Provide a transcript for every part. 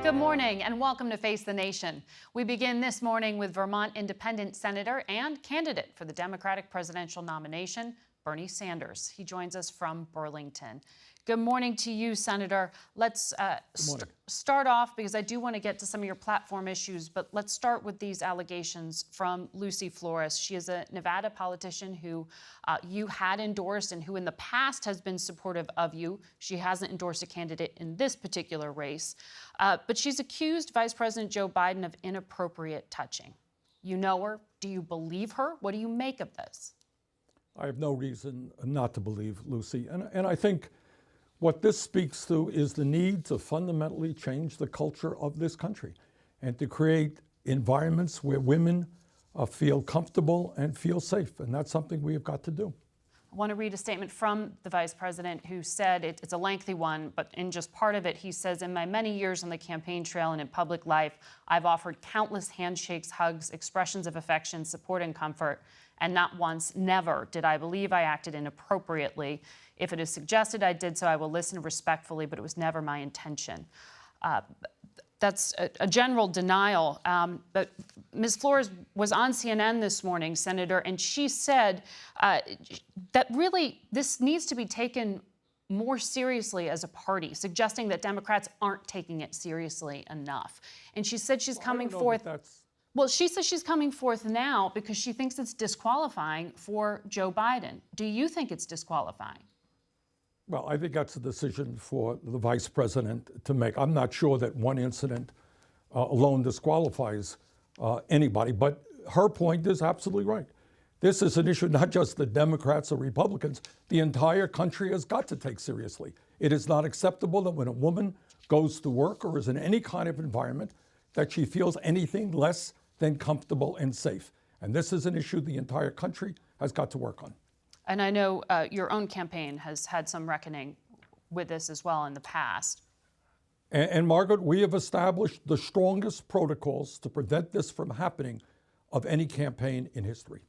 Good morning and welcome to Face the Nation. We begin this morning with Vermont Independent Senator and candidate for the Democratic presidential nomination, Bernie Sanders. He joins us from Burlington. Good morning to you, Senator. Let's start off, because I do want to get to some of your platform issues, but let's start with these allegations from Lucy Flores. She is a Nevada politician who you had endorsed and who in the past has been supportive of you. She hasn't endorsed a candidate in this particular race, but she's accused Vice President Joe Biden of inappropriate touching. You know her. Do you believe her? What do you make of this? I have no reason not to believe Lucy. And I think what this speaks to is the need to fundamentally change the culture of this country and to create environments where women feel comfortable and feel safe. And that's something we have got to do. I want to read a statement from the vice president who said, it's a lengthy one, but in just part of it, he says, in my many years on the campaign trail and in public life, I've offered countless handshakes, hugs, expressions of affection, support, and comfort. And not once, never, did I believe I acted inappropriately. If it is suggested I did so, I will listen respectfully, but it was never my intention. That's a general denial. But Ms. Flores was on CNN this morning, Senator, and she said that really this needs to be taken more seriously as a party, suggesting that Democrats aren't taking it seriously enough. And she said she's coming forth. Well, she says she's coming forth now because she thinks it's disqualifying for Joe Biden. Do you think it's disqualifying? Well, I think that's a decision for the vice president to make. I'm not sure that one incident alone disqualifies anybody, but her point is absolutely right. This is an issue not just the Democrats or Republicans, the entire country has got to take seriously. It is not acceptable that when a woman goes to work or is in any kind of environment that she feels anything less than comfortable and safe. And this is an issue the entire country has got to work on. And I know your own campaign has had some reckoning with this as well in the past. And Margaret, we have established the strongest protocols to prevent this from happening of any campaign in history.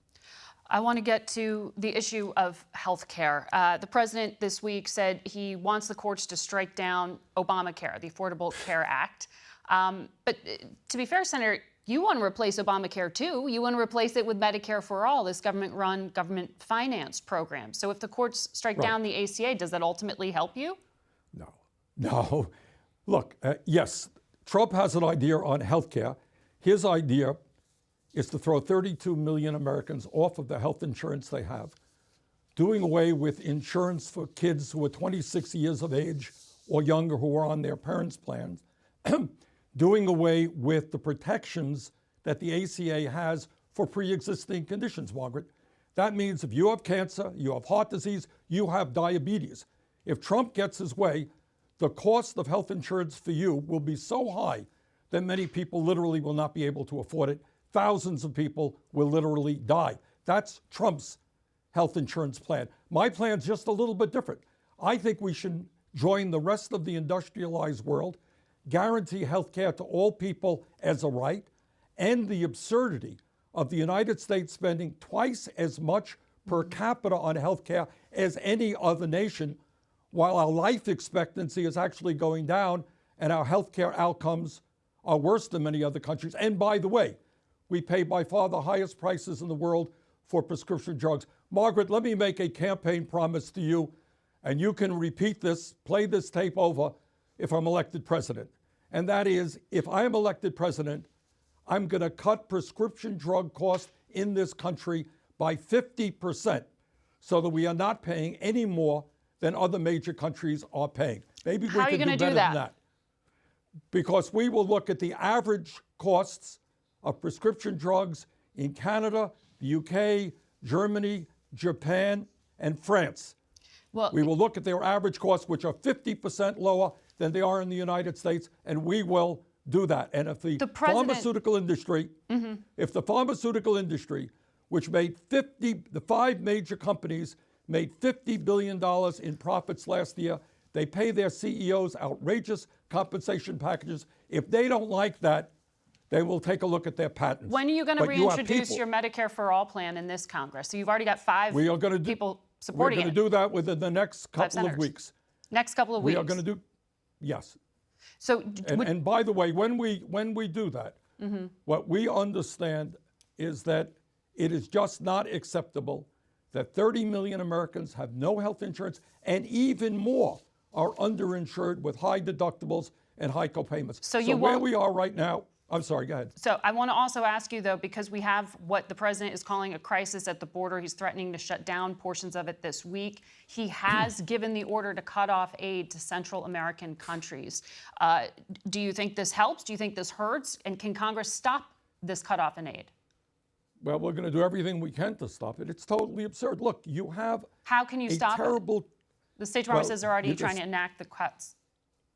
I want to get to the issue of health care. The president this week said he wants the courts to strike down Obamacare, the Affordable Care Act. But to be fair, Senator, you want to replace Obamacare too. You want to replace it with Medicare for All, this government-run, government-financed program. So if the courts strike down the ACA, does that ultimately help you? No. Look, yes, Trump has an idea on health care. His idea is to throw 32 million Americans off of the health insurance they have, doing away with insurance for kids who are 26 years of age or younger who are on their parents' plans, doing away with the protections that the ACA has for pre-existing conditions, Margaret. That means if you have cancer, you have heart disease, you have diabetes. If Trump gets his way, the cost of health insurance for you will be so high that many people literally will not be able to afford it. Thousands of people will literally die. That's Trump's health insurance plan. My plan's just a little bit different. I think we should join the rest of the industrialized world, guarantee health care to all people as a right, and the absurdity of the United States spending twice as much per capita on health care as any other nation, while our life expectancy is actually going down and our health care outcomes are worse than many other countries. And by the way, we pay by far the highest prices in the world for prescription drugs. Margaret, let me make a campaign promise to you, and you can repeat this, play this tape over if I'm elected president. And that is, if I am elected president, I'm going to cut prescription drug costs in this country by 50% so that we are not paying any more than other major countries are paying. Maybe we can do better than that. Because we will look at the average costs of prescription drugs in Canada, the UK, Germany, Japan, and France. Well, we will look at their average costs, which are 50% lower than they are in the United States, and we will do that. And if the pharmaceutical industry, which made the five major companies made $50 billion in profits last year, they pay their CEOs outrageous compensation packages. If they don't like that, they will take a look at their patents. When are you going to reintroduce your Medicare for All plan in this Congress? So you've already got people supporting it. We're going to do that within the next couple of weeks. Next couple of weeks. We are going to do, yes. So And by the way, when we do that, what we understand is that it is just not acceptable that 30 million Americans have no health insurance, and even more are underinsured with high deductibles and high copayments. So where we are right now, I'm sorry, go ahead. So I want to also ask you, though, because we have what the president is calling a crisis at the border. He's threatening to shut down portions of it this week. He has given the order to cut off aid to Central American countries. Do you think this helps? Do you think this hurts? And can Congress stop this cutoff in aid? Well, we're going to do everything we can to stop it. It's totally absurd. Look, you have How can you stop terrible, it? The State Department says they're already trying to enact the cuts.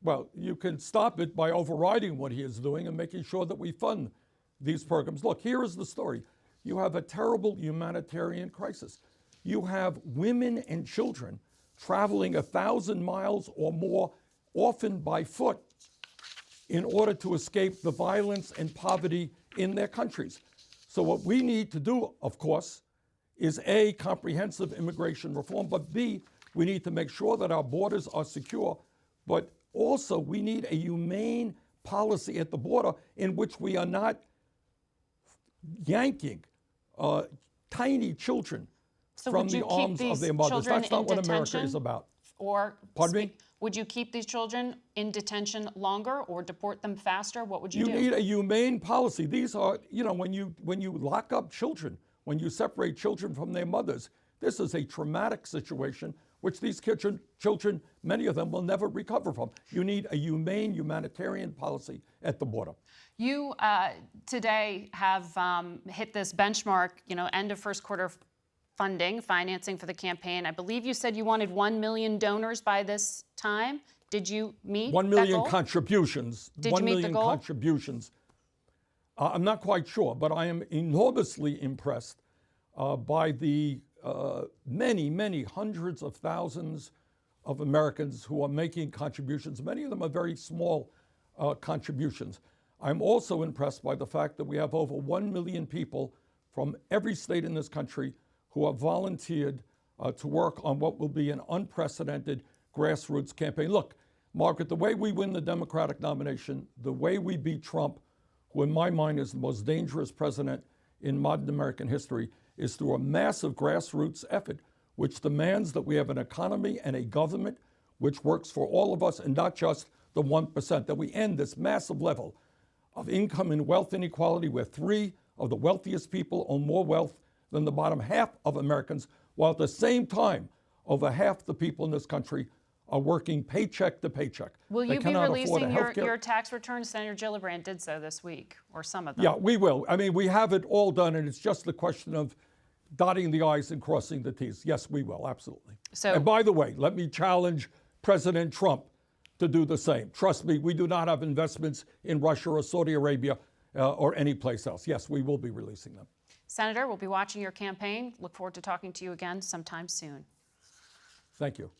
Well, you can stop it by overriding what he is doing and making sure that we fund these programs. Look, here is the story. You have a terrible humanitarian crisis. You have women and children traveling 1,000 miles or more, often by foot, in order to escape the violence and poverty in their countries. So what we need to do, of course, is A, comprehensive immigration reform, but B, we need to make sure that our borders are secure, but also we need a humane policy at the border in which we are not yanking tiny children from the arms of their mothers. That's not what America is about. Or, pardon me? Would you keep these children in detention longer or deport them faster? What would you do? You need a humane policy. These are, when you lock up children, when you separate children from their mothers, this is a traumatic situation which these children, many of them, will never recover from. You need a humane, humanitarian policy at the border. You today have hit this benchmark, end of first quarter financing for the campaign. I believe you said you wanted 1 million donors by this time. Did you meet 1 million contributions. Did you meet the goal? Contributions. I'm not quite sure, but I am enormously impressed by the many hundreds of thousands of Americans who are making contributions. Many of them are very small contributions. I'm also impressed by the fact that we have over 1 million people from every state in this country who have volunteered to work on what will be an unprecedented grassroots campaign. Look, Margaret, the way we win the Democratic nomination, the way we beat Trump, who in my mind is the most dangerous president in modern American history, is through a massive grassroots effort, which demands that we have an economy and a government which works for all of us and not just the 1%, that we end this massive level of income and wealth inequality where 3 of the wealthiest people own more wealth than the bottom half of Americans, while at the same time, over half the people in this country are working paycheck to paycheck. Will you be releasing your tax returns? Senator Gillibrand did so this week, or some of them. Yeah, we will. I mean, we have it all done, and it's just the question of dotting the I's and crossing the T's. Yes, we will, absolutely. And by the way, let me challenge President Trump to do the same. Trust me, we do not have investments in Russia or Saudi Arabia or any place else. Yes, we will be releasing them. Senator, we'll be watching your campaign. Look forward to talking to you again sometime soon. Thank you.